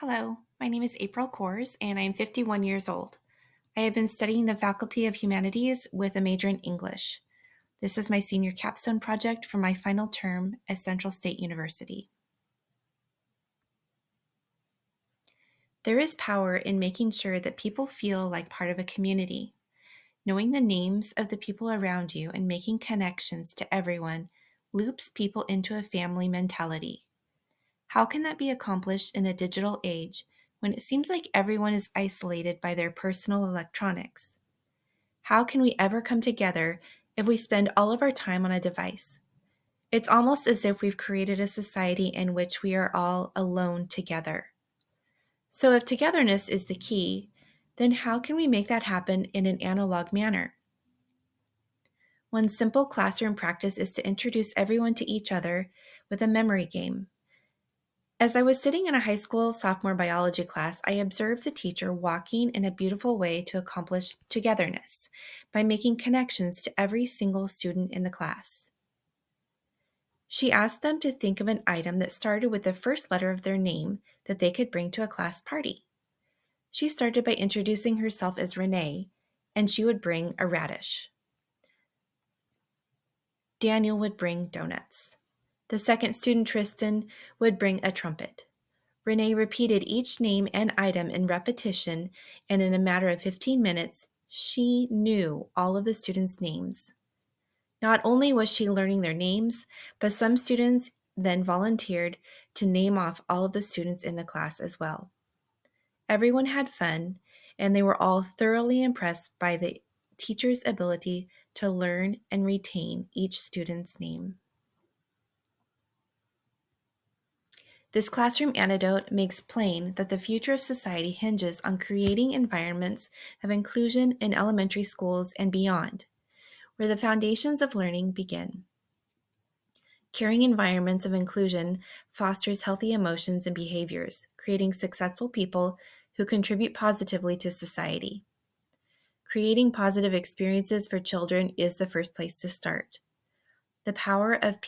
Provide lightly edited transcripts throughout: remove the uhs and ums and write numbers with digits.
Hello, my name is April Cohrs, and I am 51 years old. I have been studying the Faculty of Humanities with a major in English. This is my senior capstone project for my final term at Central State University. There is power in making sure that people feel like part of a community. Knowing the names of the people around you and making connections to everyone loops people into a family mentality. How can that be accomplished in a digital age when it seems like everyone is isolated by their personal electronics? How can we ever come together if we spend all of our time on a device? It's almost as if we've created a society in which we are all alone together. So, if togetherness is the key, then how can we make that happen in an analog manner? One simple classroom practice is to introduce everyone to each other with a memory game. As I was sitting in a high school sophomore biology class, I observed the teacher walking in a beautiful way to accomplish togetherness by making connections to every single student in the class. She asked them to think of an item that started with the first letter of their name that they could bring to a class party. She started by introducing herself as Renee, and she would bring a radish. Daniel would bring donuts. The second student, Tristan, would bring a trumpet. Renee repeated each name and item in repetition, and in a matter of 15 minutes, she knew all of the students' names. Not only was she learning their names, but some students then volunteered to name off all of the students in the class as well. Everyone had fun, and they were all thoroughly impressed by the teacher's ability to learn and retain each student's name. This classroom anecdote makes plain that the future of society hinges on creating environments of inclusion in elementary schools and beyond, where the foundations of learning begin. Caring environments of inclusion fosters healthy emotions and behaviors, creating successful people who contribute positively to society. Creating positive experiences for children is the first place to start. The power of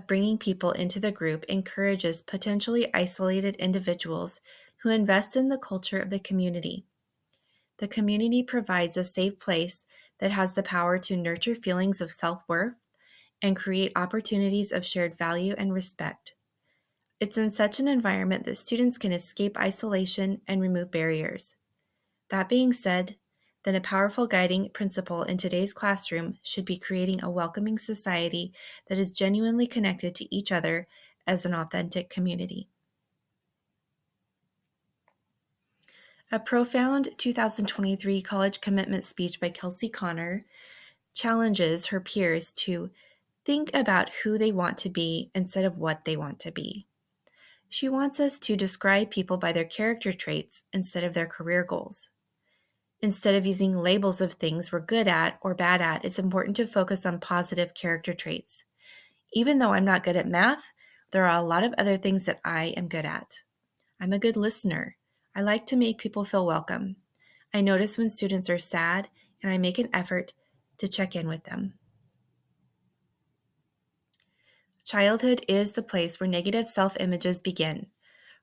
bringing people into the group encourages potentially isolated individuals who invest in the culture of the community. The community provides a safe place that has the power to nurture feelings of self-worth and create opportunities of shared value and respect. It's in such an environment that students can escape isolation and remove barriers. That being said, then a powerful guiding principle in today's classroom should be creating a welcoming society that is genuinely connected to each other as an authentic community. A profound 2023 college commitment speech by Kelsey Connor challenges her peers to think about who they want to be instead of what they want to be. She wants us to describe people by their character traits instead of their career goals. Instead of using labels of things we're good at or bad at, it's important to focus on positive character traits. Even though I'm not good at math, there are a lot of other things that I am good at. I'm a good listener. I like to make people feel welcome. I notice when students are sad, and I make an effort to check in with them. Childhood is the place where negative self-images begin.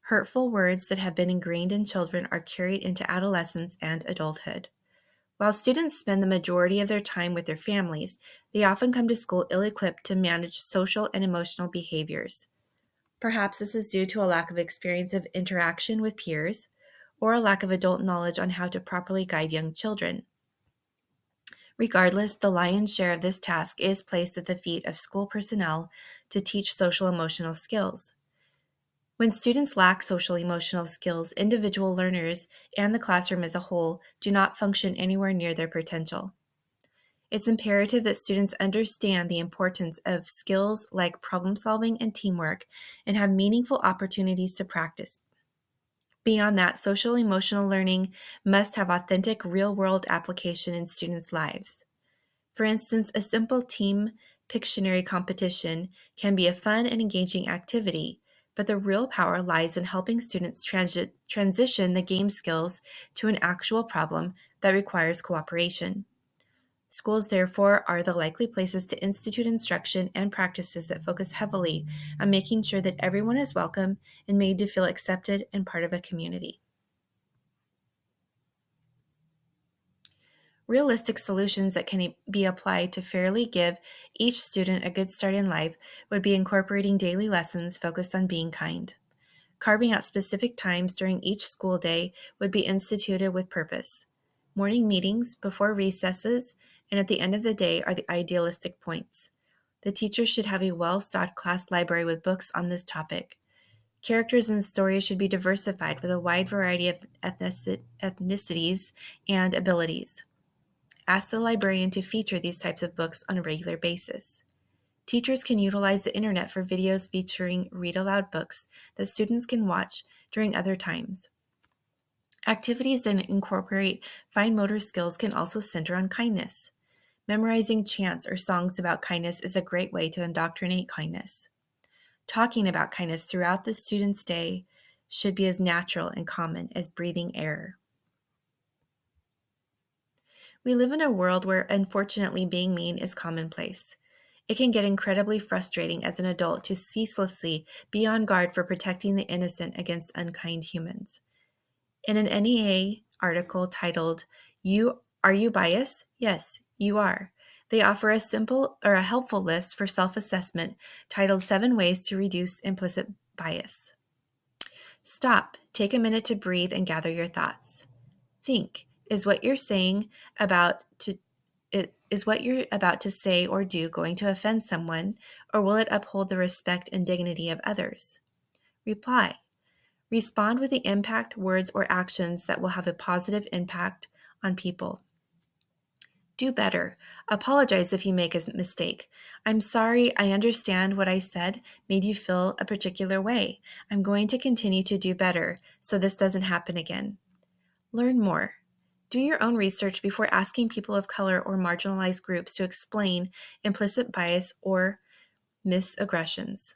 Hurtful words that have been ingrained in children are carried into adolescence and adulthood. While students spend the majority of their time with their families, they often come to school ill-equipped to manage social and emotional behaviors. Perhaps this is due to a lack of experience of interaction with peers or a lack of adult knowledge on how to properly guide young children. Regardless, the lion's share of this task is placed at the feet of school personnel to teach social-emotional skills. When students lack social-emotional skills, individual learners and the classroom as a whole do not function anywhere near their potential. It's imperative that students understand the importance of skills like problem-solving and teamwork and have meaningful opportunities to practice. Beyond that, social-emotional learning must have authentic real-world application in students' lives. For instance, a simple team Pictionary competition can be a fun and engaging activity, but the real power lies in helping students transition the game skills to an actual problem that requires cooperation. Schools, therefore, are the likely places to institute instruction and practices that focus heavily on making sure that everyone is welcome and made to feel accepted and part of a community. Realistic solutions that can be applied to fairly give each student a good start in life would be incorporating daily lessons focused on being kind. Carving out specific times during each school day would be instituted with purpose. Morning meetings, before recesses, and at the end of the day are the idealistic points. The teachers should have a well-stocked class library with books on this topic. Characters in stories should be diversified with a wide variety of ethnicities and abilities. Ask the librarian to feature these types of books on a regular basis. Teachers can utilize the internet for videos featuring read-aloud books that students can watch during other times. Activities that incorporate fine motor skills can also center on kindness. Memorizing chants or songs about kindness is a great way to indoctrinate kindness. Talking about kindness throughout the student's day should be as natural and common as breathing air. We live in a world where, unfortunately, being mean is commonplace. It can get incredibly frustrating as an adult to ceaselessly be on guard for protecting the innocent against unkind humans. In an NEA article titled, Are You Biased? Yes, You Are. They offer a helpful list for self-assessment titled 7 Ways to Reduce Implicit Bias. Stop, take a minute to breathe and gather your thoughts. Think, is what you're about to say or do going to offend someone, or will it uphold the respect and dignity of others? Reply. Respond with the impact, words, or actions that will have a positive impact on people. Do better. Apologize if you make a mistake. I'm sorry, I understand what I said made you feel a particular way. I'm going to continue to do better so this doesn't happen again. Learn more. Do your own research before asking people of color or marginalized groups to explain implicit bias or misaggressions.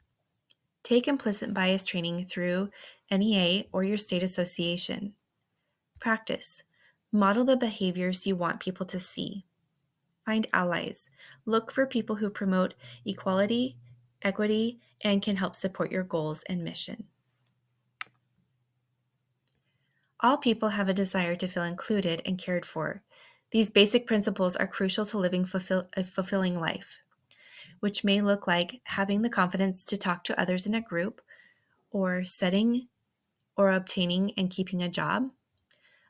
Take implicit bias training through NEA or your state association. Practice. Model the behaviors you want people to see. Find allies. Look for people who promote equality, equity, and can help support your goals and mission. All people have a desire to feel included and cared for. These basic principles are crucial to living a fulfilling life, which may look like having the confidence to talk to others in a group, or setting or obtaining and keeping a job.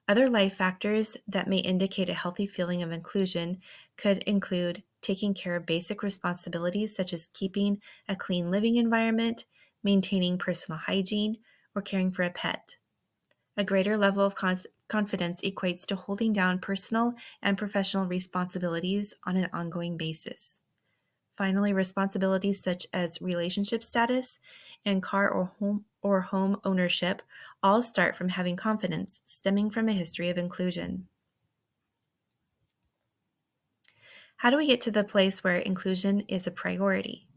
Other life factors that may indicate a healthy feeling of inclusion could include taking care of basic responsibilities such as keeping a clean living environment, maintaining personal hygiene, or caring for a pet. A greater level of confidence equates to holding down personal and professional responsibilities on an ongoing basis. Finally, responsibilities such as relationship status and car or home ownership all start from having confidence, stemming from a history of inclusion. How do we get to the place where inclusion is a priority?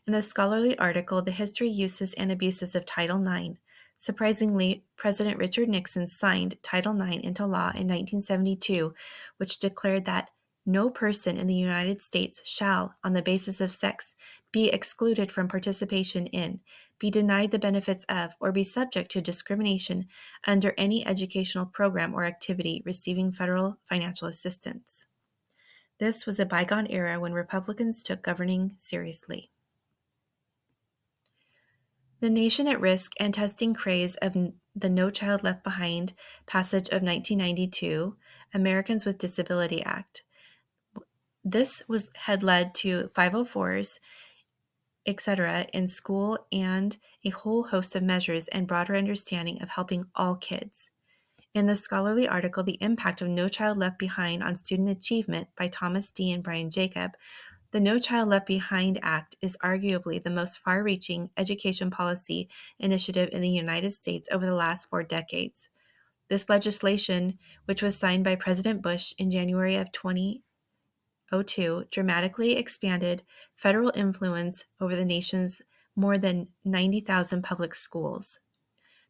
In the scholarly article, The History, Uses, and Abuses of Title IX, surprisingly, President Richard Nixon signed Title IX into law in 1972, which declared that no person in the United States shall, on the basis of sex, be excluded from participation in, be denied the benefits of, or be subject to discrimination under any educational program or activity receiving federal financial assistance. This was a bygone era when Republicans took governing seriously. The nation at risk and testing craze of the No Child Left Behind passage of 1992, Americans with Disability Act. This had led to 504s, etc., in school and a whole host of measures and broader understanding of helping all kids. In the scholarly article, The Impact of No Child Left Behind on Student Achievement by Thomas D. and Brian Jacob, the No Child Left Behind Act is arguably the most far-reaching education policy initiative in the United States over the last 4 decades. This legislation, which was signed by President Bush in January of 2002, dramatically expanded federal influence over the nation's more than 90,000 public schools.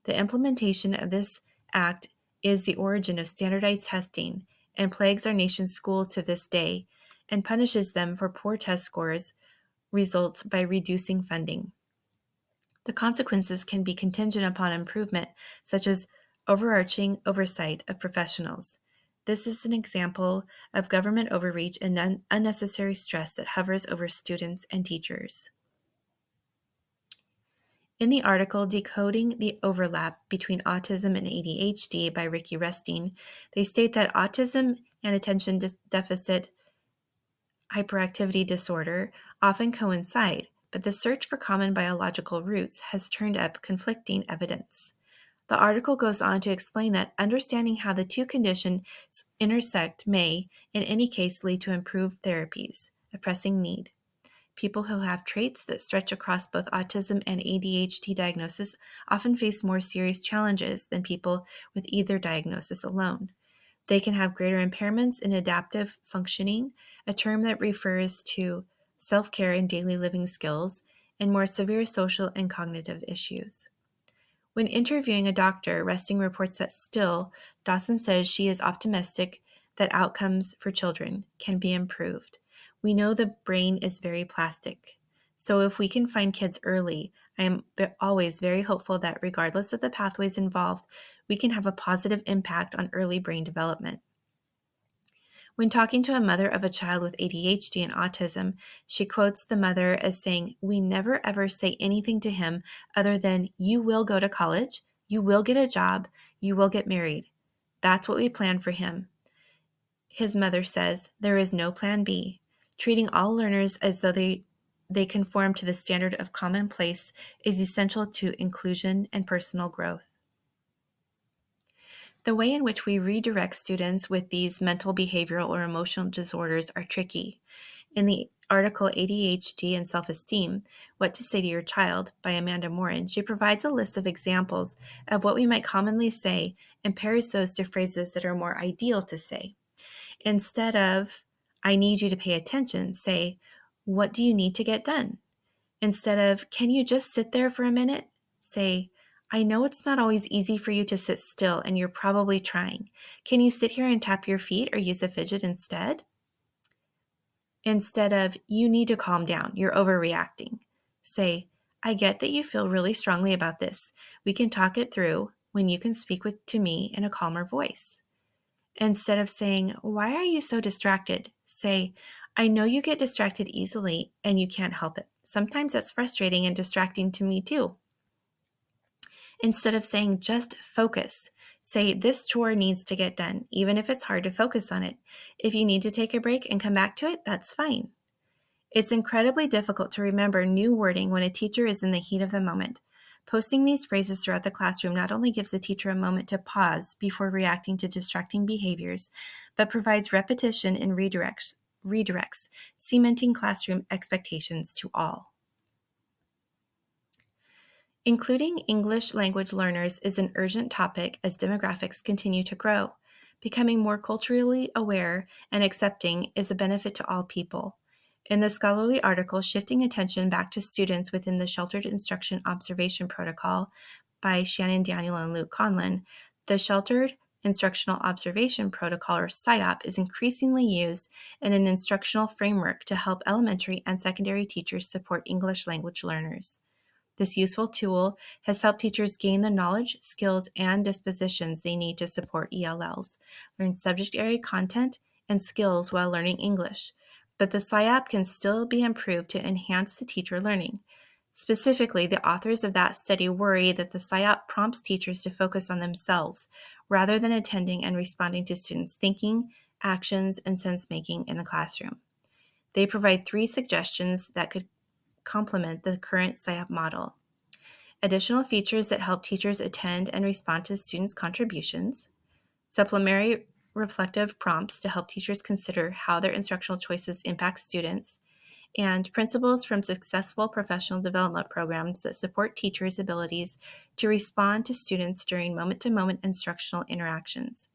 The implementation of this act is the origin of standardized testing and plagues our nation's schools to this day, and punishes them for poor test scores results by reducing funding. The consequences can be contingent upon improvement, such as overarching oversight of professionals. This is an example of government overreach and unnecessary stress that hovers over students and teachers. In the article Decoding the Overlap Between Autism and ADHD by Ricky Resting, they state that autism and attention deficit hyperactivity disorder often coincide, but the search for common biological roots has turned up conflicting evidence. The article goes on to explain that understanding how the two conditions intersect may, in any case, lead to improved therapies, a pressing need. People who have traits that stretch across both autism and ADHD diagnosis often face more serious challenges than people with either diagnosis alone. They can have greater impairments in adaptive functioning, a term that refers to self-care and daily living skills, and more severe social and cognitive issues. When interviewing a doctor, Resting reports that still, Dawson says she is optimistic that outcomes for children can be improved. We know the brain is very plastic. So if we can find kids early, I am always very hopeful that regardless of the pathways involved, we can have a positive impact on early brain development. When talking to a mother of a child with ADHD and autism, she quotes the mother as saying, "We never ever say anything to him other than, 'You will go to college, you will get a job, you will get married.' That's what we plan for him." His mother says, "There is no plan B. Treating all learners as though they conform to the standard of commonplace is essential to inclusion and personal growth." The way in which we redirect students with these mental, behavioral, or emotional disorders are tricky. In the article ADHD and Self-Esteem, What to Say to Your Child by Amanda Morin, she provides a list of examples of what we might commonly say and pairs those to phrases that are more ideal to say. Instead of, "I need you to pay attention," say, "What do you need to get done?" Instead of, "Can you just sit there for a minute?" say, "I know it's not always easy for you to sit still and you're probably trying. Can you sit here and tap your feet or use a fidget instead?" Instead of, "You need to calm down, you're overreacting," say, "I get that you feel really strongly about this. We can talk it through when you can speak to me in a calmer voice." Instead of saying, "Why are you so distracted?" say, "I know you get distracted easily and you can't help it. Sometimes that's frustrating and distracting to me too." Instead of saying, "Just focus," say, "This chore needs to get done, even if it's hard to focus on it. If you need to take a break and come back to it, that's fine." It's incredibly difficult to remember new wording when a teacher is in the heat of the moment. Posting these phrases throughout the classroom not only gives the teacher a moment to pause before reacting to distracting behaviors, but provides repetition and redirects, cementing classroom expectations to all. Including English language learners is an urgent topic as demographics continue to grow. Becoming more culturally aware and accepting is a benefit to all people. In the scholarly article Shifting Attention Back to Students Within the Sheltered Instruction Observation Protocol by Shannon Daniel and Luke Conlon, the Sheltered Instructional Observation Protocol, or SIOP, is increasingly used in an instructional framework to help elementary and secondary teachers support English language learners. This useful tool has helped teachers gain the knowledge, skills, and dispositions they need to support ELLs, learn subject area content and skills while learning English. But the SIOP can still be improved to enhance the teacher learning. Specifically, the authors of that study worry that the SIOP prompts teachers to focus on themselves rather than attending and responding to students' thinking, actions, and sense-making in the classroom. They provide 3 suggestions that could complement the current SIOP model. Additional features that help teachers attend and respond to students' contributions, supplementary reflective prompts to help teachers consider how their instructional choices impact students, and principles from successful professional development programs that support teachers' abilities to respond to students during moment-to-moment instructional interactions.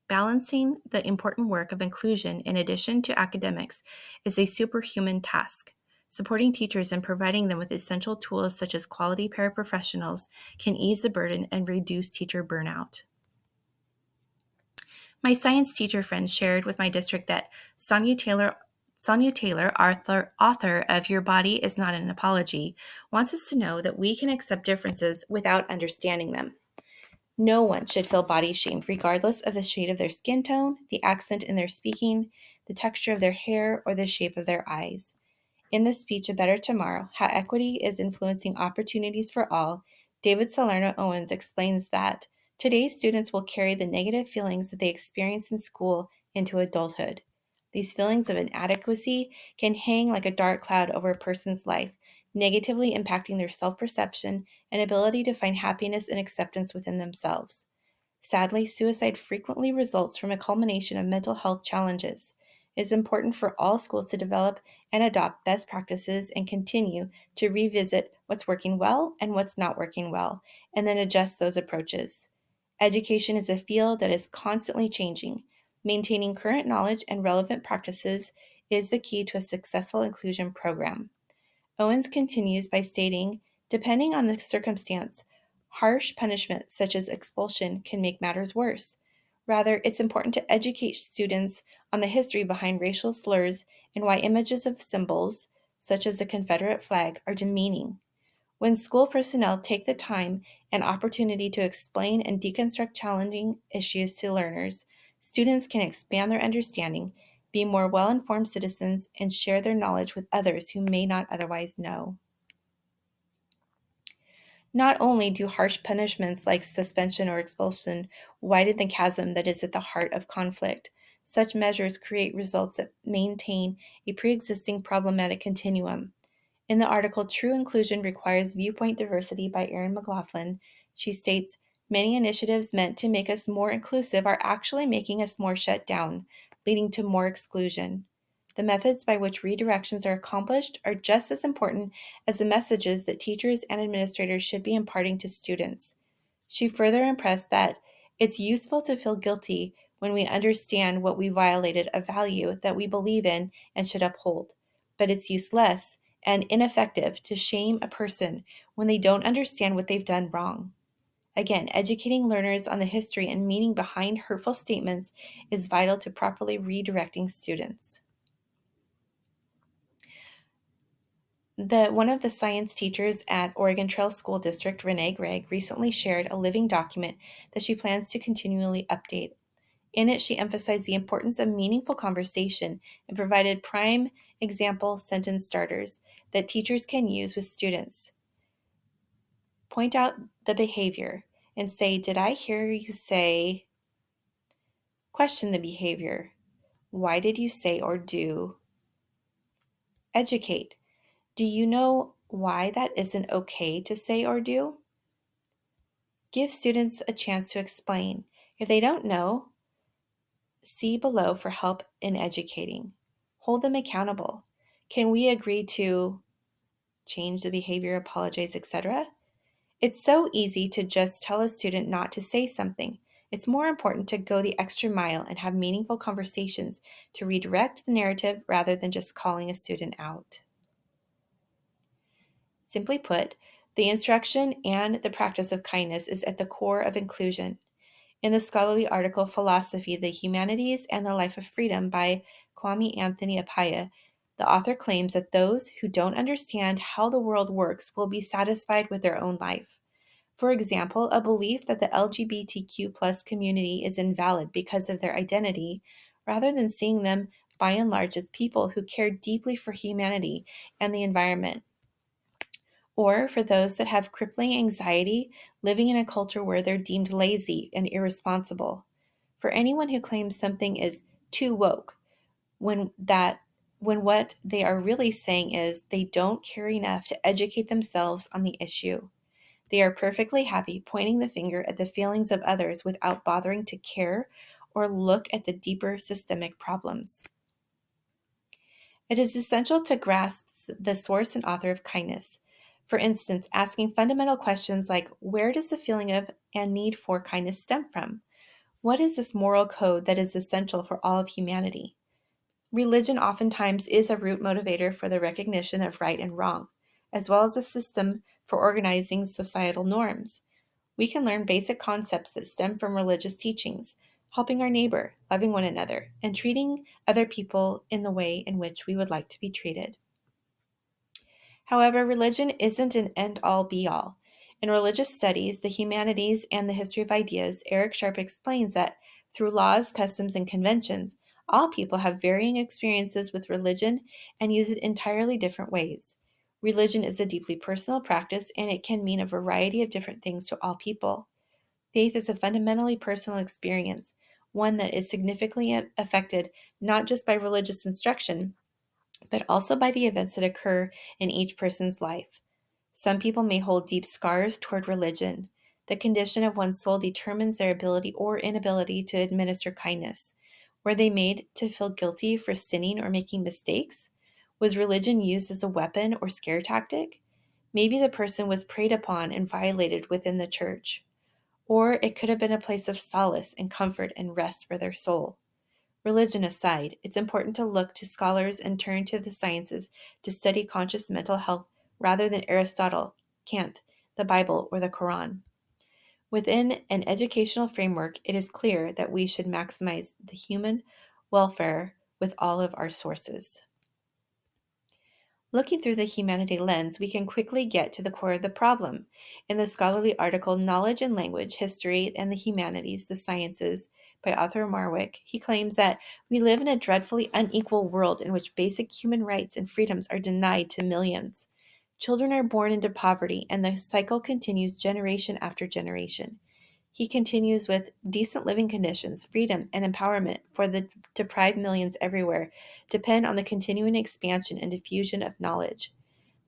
Balancing the important work of inclusion in addition to academics is a superhuman task. Supporting teachers and providing them with essential tools such as quality paraprofessionals can ease the burden and reduce teacher burnout. My science teacher friend shared with my district that Sonia Taylor Sonia Taylor, author of Your Body is Not an Apology, wants us to know that we can accept differences without understanding them. No one should feel body shamed regardless of the shade of their skin tone, the accent in their speaking, the texture of their hair, or the shape of their eyes. In the speech A Better Tomorrow, How Equity is Influencing Opportunities for All, David Salerno Owens explains that today's students will carry the negative feelings that they experienced in school into adulthood. These feelings of inadequacy can hang like a dark cloud over a person's life, negatively impacting their self-perception and ability to find happiness and acceptance within themselves. Sadly, suicide frequently results from a culmination of mental health challenges. It is important for all schools to develop and adopt best practices and continue to revisit what's working well and what's not working well, and then adjust those approaches. Education is a field that is constantly changing. Maintaining current knowledge and relevant practices is the key to a successful inclusion program. Owens continues by stating, depending on the circumstance, harsh punishment such as expulsion can make matters worse. Rather, it's important to educate students on the history behind racial slurs and why images of symbols, such as the Confederate flag, are demeaning. When school personnel take the time and opportunity to explain and deconstruct challenging issues to learners, students can expand their understanding, be more well-informed citizens, and share their knowledge with others who may not otherwise know. Not only do harsh punishments like suspension or expulsion widen the chasm that is at the heart of conflict, such measures create results that maintain a pre-existing problematic continuum. In the article True Inclusion Requires Viewpoint Diversity by Erin McLaughlin, she states, many initiatives meant to make us more inclusive are actually making us more shut down, leading to more exclusion. The methods by which redirections are accomplished are just as important as the messages that teachers and administrators should be imparting to students. She further impressed that it's useful to feel guilty when we understand what we violated a value that we believe in and should uphold, but it's useless and ineffective to shame a person when they don't understand what they've done wrong. Again, educating learners on the history and meaning behind hurtful statements is vital to properly redirecting students. One of the science teachers at Oregon Trail School District, Renee Gregg, recently shared a living document that she plans to continually update. In it, she emphasized the importance of meaningful conversation and provided prime example sentence starters that teachers can use with students. Point out the behavior and say, "Did I hear you say?" Question the behavior. "Why did you say or do?" Educate. "Do you know why that isn't okay to say or do?" Give students a chance to explain. If they don't know, see below for help in educating. Hold them accountable. Can we agree to change the behavior, apologize, etc.? It's so easy to just tell a student not to say something. It's more important to go the extra mile and have meaningful conversations to redirect the narrative rather than just calling a student out. Simply put, the instruction and the practice of kindness is at the core of inclusion. In the scholarly article Philosophy, the Humanities, and the Life of Freedom by Kwame Anthony Appiah, the author claims that those who don't understand how the world works will be satisfied with their own life. For example, a belief that the LGBTQ+ community is invalid because of their identity, rather than seeing them by and large as people who care deeply for humanity and the environment. Or for those that have crippling anxiety, living in a culture where they're deemed lazy and irresponsible. For anyone who claims something is too woke, when what they are really saying is they don't care enough to educate themselves on the issue. They are perfectly happy pointing the finger at the feelings of others without bothering to care or look at the deeper systemic problems. It is essential to grasp the source and author of kindness. For instance, asking fundamental questions like, where does the feeling of and need for kindness stem from? What is this moral code that is essential for all of humanity? Religion oftentimes is a root motivator for the recognition of right and wrong, as well as a system for organizing societal norms. We can learn basic concepts that stem from religious teachings. helping our neighbor, loving one another, and treating other people in the way in which we would like to be treated. However, religion isn't an end-all be-all. In religious studies, the humanities, and the history of ideas, Eric Sharp explains that through laws, customs, and conventions, all people have varying experiences with religion and use it entirely different ways. Religion is a deeply personal practice, and it can mean a variety of different things to all people. Faith is a fundamentally personal experience, one that is significantly affected not just by religious instruction, but also by the events that occur in each person's life. Some people may hold deep scars toward religion. The condition of one's soul determines their ability or inability to administer kindness. Were they made to feel guilty for sinning or making mistakes? Was religion used as a weapon or scare tactic? Maybe the person was preyed upon and violated within the church. Or it could have been a place of solace and comfort and rest for their soul. Religion aside, it's important to look to scholars and turn to the sciences to study conscious mental health rather than Aristotle, Kant, the Bible, or the Quran. Within an educational framework, it is clear that we should maximize the human welfare with all of our sources. Looking through the humanity lens, we can quickly get to the core of the problem. In the scholarly article Knowledge and Language, History and the Humanities, the Sciences by Arthur Marwick, he claims that we live in a dreadfully unequal world in which basic human rights and freedoms are denied to millions. Children are born into poverty, and the cycle continues generation after generation. He continues with decent living conditions, freedom, and empowerment for the deprived millions everywhere depend on the continuing expansion and diffusion of knowledge.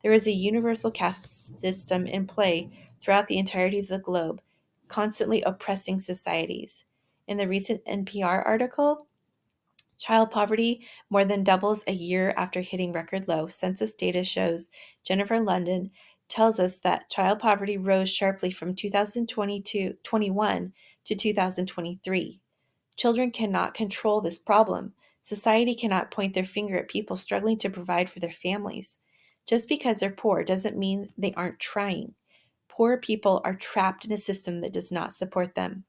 There is a universal caste system in play throughout the entirety of the globe, constantly oppressing societies. In the recent NPR article, child poverty more than doubles a year after hitting record low. Census data shows Jennifer London tells us that child poverty rose sharply from 2021 to 2023. Children cannot control this problem. Society cannot point their finger at people struggling to provide for their families. Just because they're poor doesn't mean they aren't trying. Poor people are trapped in a system that does not support them.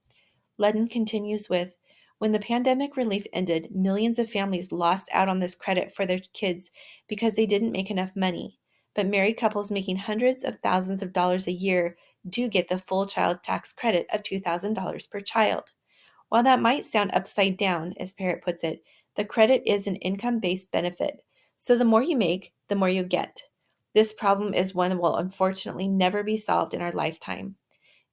Ludden continues with, when the pandemic relief ended, millions of families lost out on this credit for their kids because they didn't make enough money. But married couples making hundreds of thousands of dollars a year do get the full child tax credit of $2,000 per child. While that might sound upside down, as Parrott puts it, the credit is an income-based benefit. So the more you make, the more you get. This problem is one that will unfortunately never be solved in our lifetime.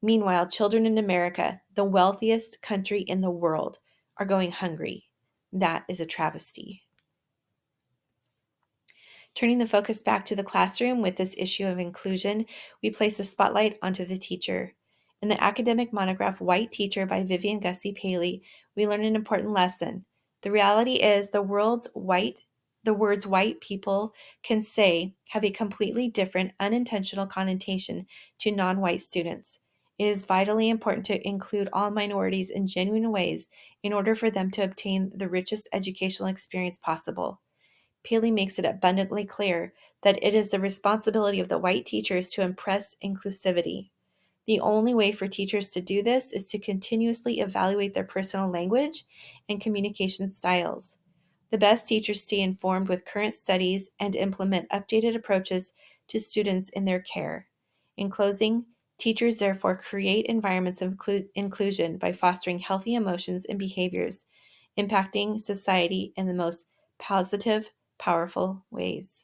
Meanwhile, children in America, the wealthiest country in the world, are going hungry. That is a travesty. Turning the focus back to the classroom with this issue of inclusion, we place a spotlight onto the teacher. In the academic monograph White Teacher by Vivian Gussie Paley, we learn an important lesson. The reality is the words white people can say have a completely different unintentional connotation to non-white students. It is vitally important to include all minorities in genuine ways in order for them to obtain the richest educational experience possible. Paley makes it abundantly clear that it is the responsibility of the white teachers to impress inclusivity. The only way for teachers to do this is to continuously evaluate their personal language and communication styles. The best teachers stay informed with current studies and implement updated approaches to students in their care. In closing, teachers therefore create environments of inclusion by fostering healthy emotions and behaviors, impacting society in the most positive, powerful ways.